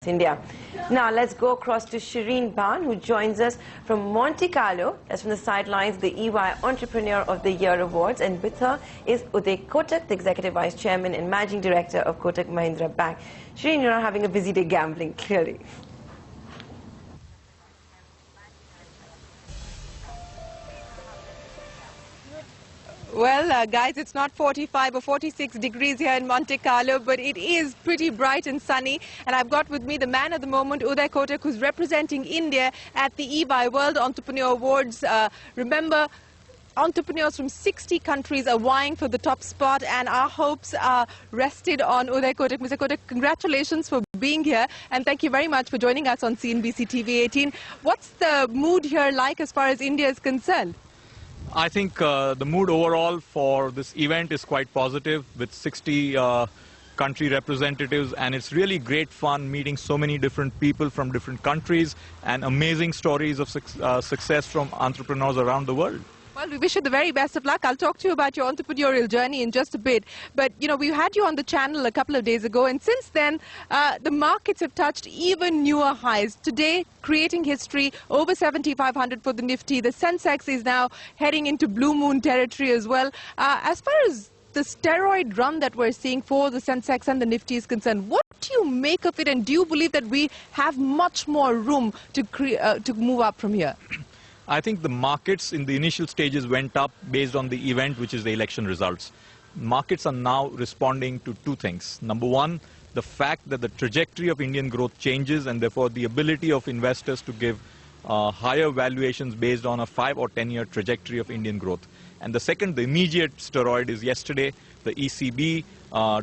India. Now let's go across to Shireen Ban, who joins us from Monte Carlo. That's from the sidelines, the EY Entrepreneur of the Year Awards. And with her is Uday Kotak, the Executive Vice Chairman and Managing Director of Kotak Mahindra Bank. Shireen, you're not having a busy day gambling, clearly. Well, guys, it's not 45 or 46 degrees here in Monte Carlo, but it is pretty bright and sunny. And I've got with me the man at the moment, Uday Kotak, who's representing India at the EY World Entrepreneur Awards. Remember, entrepreneurs from 60 countries are vying for the top spot, and our hopes are rested on Uday Kotak. Mr. Kotak, congratulations for being here, and thank you very much for joining us on CNBC TV 18. What's the mood here like as far as India is concerned? I think the mood overall for this event is quite positive, with 60 country representatives, and it's really great fun meeting so many different people from different countries and amazing stories of success from entrepreneurs around the world. Well, we wish you the very best of luck. I'll talk to you about your entrepreneurial journey in just a bit. But, you know, we had you on the channel a couple of days ago, and since then, the markets have touched even newer highs. Today, creating history, over 7,500 for the Nifty. The Sensex is now heading into blue moon territory as well. As far as the steroid run that we're seeing for the Sensex and the Nifty is concerned, what do you make of it, and do you believe that we have much more room to move up from here? I think the markets in the initial stages went up based on the event, which is the election results. Markets are now responding to two things. Number one, the fact that the trajectory of Indian growth changes, and therefore the ability of investors to give higher valuations based on a 5 or 10-year trajectory of Indian growth. And the second, the immediate steroid is yesterday, the ECB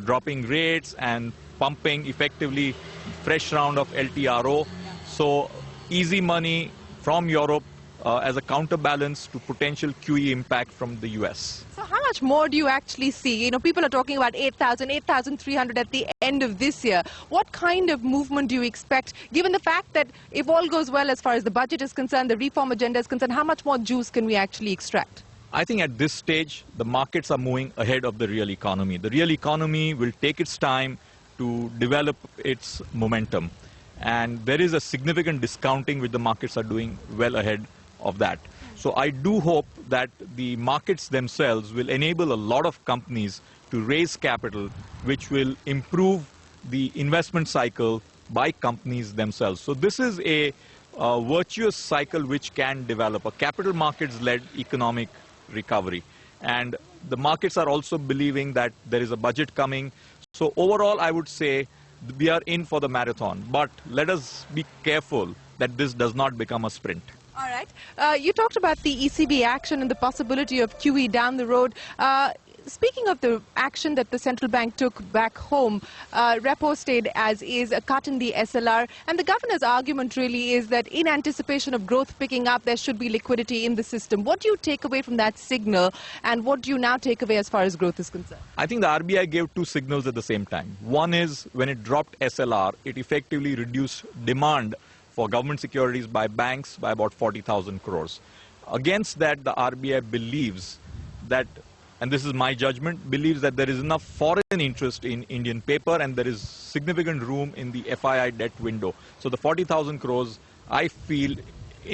dropping rates and pumping effectively fresh round of LTRO. So easy money from Europe as a counterbalance to potential QE impact from the US. So how much more do you actually see? You know, people are talking about 8,000, 8,300 at the end of this year. What kind of movement do you expect, given the fact that if all goes well as far as the budget is concerned, the reform agenda is concerned, how much more juice can we actually extract? I think at this stage, the markets are moving ahead of the real economy. The real economy will take its time to develop its momentum. And there is a significant discounting which the markets are doing well ahead of that. So I do hope that the markets themselves will enable a lot of companies to raise capital, which will improve the investment cycle by companies themselves. So this is a virtuous cycle which can develop, a capital markets-led economic recovery. And the markets are also believing that there is a budget coming. So overall, I would say we are in for the marathon. But let us be careful that this does not become a sprint. All right. You talked about the ECB action and the possibility of QE down the road. Speaking of the action that the central bank took back home, repo stayed as is, a cut in the SLR, and the governor's argument really is that in anticipation of growth picking up, there should be liquidity in the system. What do you take away from that signal, and what do you now take away as far as growth is concerned? I think the RBI gave two signals at the same time. One is when it dropped SLR, it effectively reduced demand for government securities by banks by about 40,000 crores. Against that, the RBI believes that, and this is my judgment, believes that there is enough foreign interest in Indian paper and there is significant room in the FII debt window. So the 40,000 crores, I feel,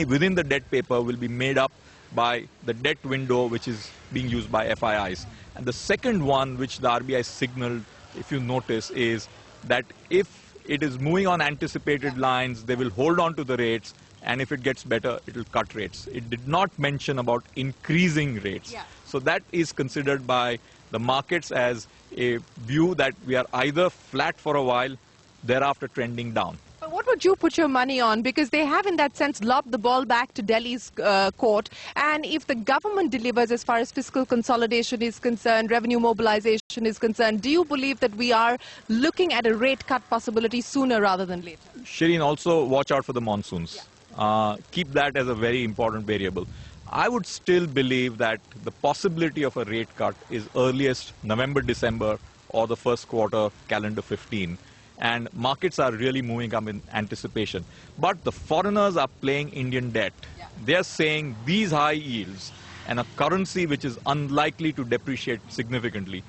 within the debt paper will be made up by the debt window which is being used by FIIs. And the second one, which the RBI signaled, if you notice, is that if it is moving on anticipated lines, they will hold on to the rates, and if it gets better, it will cut rates. It did not mention about increasing rates. Yeah. So that is considered by the markets as a view that we are either flat for a while, thereafter trending down. But what would you put your money on? Because they have, in that sense, lobbed the ball back to Delhi's court. And if the government delivers as far as fiscal consolidation is concerned, revenue mobilization is concerned, do you believe that we are looking at a rate cut possibility sooner rather than later? Shireen, also watch out for the monsoons. Yeah. Keep that as a very important variable. I would still believe that the possibility of a rate cut is earliest November, December, or the first quarter, calendar 15. And markets are really moving up in anticipation. But the foreigners are playing Indian debt. Yeah. They're saying these high yields and a currency which is unlikely to depreciate significantly,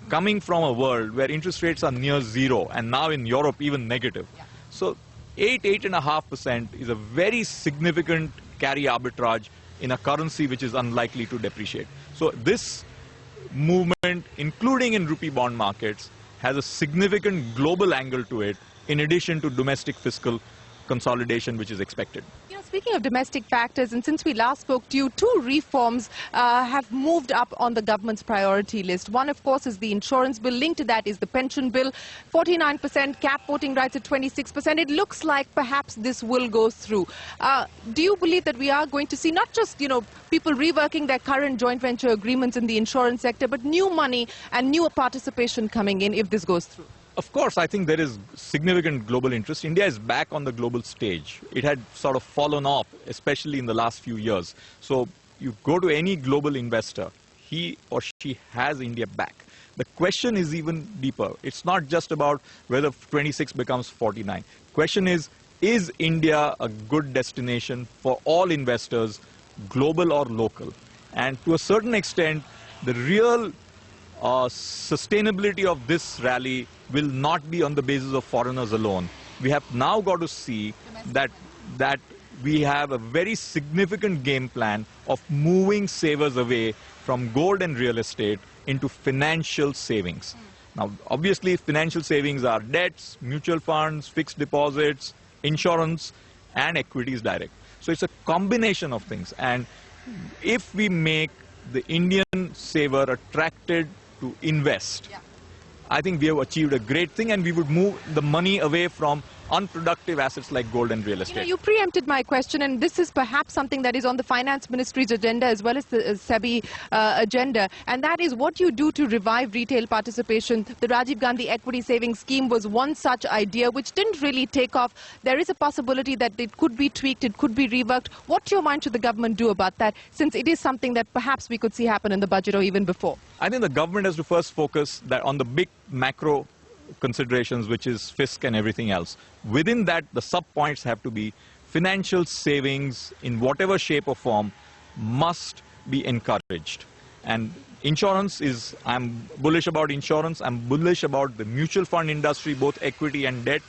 coming from a world where interest rates are near zero and now in Europe even negative. Yeah. So 8.5% is a very significant carry arbitrage in a currency which is unlikely to depreciate. So this movement, including in rupee bond markets, has a significant global angle to it, in addition to domestic fiscal consolidation which is expected. You know, speaking of domestic factors, and since we last spoke to you, two reforms have moved up on the government's priority list. One, of course, is the insurance bill. Linked to that is the pension bill. 49%, cap voting rights at 26%. It looks like perhaps this will go through. Do you believe that we are going to see not just, you know, people reworking their current joint venture agreements in the insurance sector, but new money and newer participation coming in if this goes through? Of course, I think there is significant global interest. India is back on the global stage. It had sort of fallen off, especially in the last few years. So you go to any global investor, he or she has India back. The question is even deeper. It's not just about whether 26 becomes 49. Question is India a good destination for all investors, global or local? And to a certain extent, the real sustainability of this rally will not be on the basis of foreigners alone. We have now got to see that we have a very significant game plan of moving savers away from gold and real estate into financial savings. Now, obviously, financial savings are debts, mutual funds, fixed deposits, insurance, and equities direct. So it's a combination of things. And if we make the Indian saver attracted to invest, I think we have achieved a great thing, and we would move the money away from unproductive assets like gold and real estate. You preempted my question, and this is perhaps something that is on the Finance Ministry's agenda as well as the SEBI agenda, and that is what you do to revive retail participation. The Rajiv Gandhi Equity Savings Scheme was one such idea which didn't really take off. There is a possibility that it could be tweaked, it could be reworked. What to your mind should the government do about that, since it is something that perhaps we could see happen in the budget or even before? I think the government has to first focus on the big macro considerations, which is fisc and everything else. Within that, the sub-points have to be financial savings in whatever shape or form must be encouraged. And insurance is, I'm bullish about insurance, I'm bullish about the mutual fund industry, both equity and debt,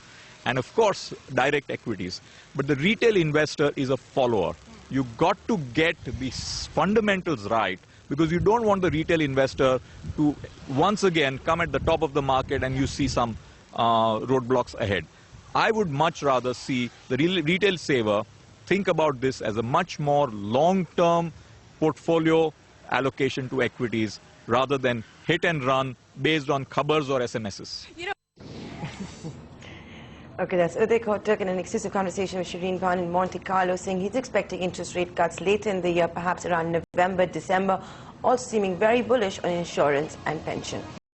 and of course, direct equities. But the retail investor is a follower. You've got to get these fundamentals right, because you don't want the retail investor to once again come at the top of the market and you see some roadblocks ahead. I would much rather see the retail saver think about this as a much more long-term portfolio allocation to equities rather than hit and run based on khabars or SMSs. Okay, that's Uday Kotak in an exclusive conversation with Shireen Bhan in Monte Carlo, saying he's expecting interest rate cuts later in the year, perhaps around November, December, all seeming very bullish on insurance and pension.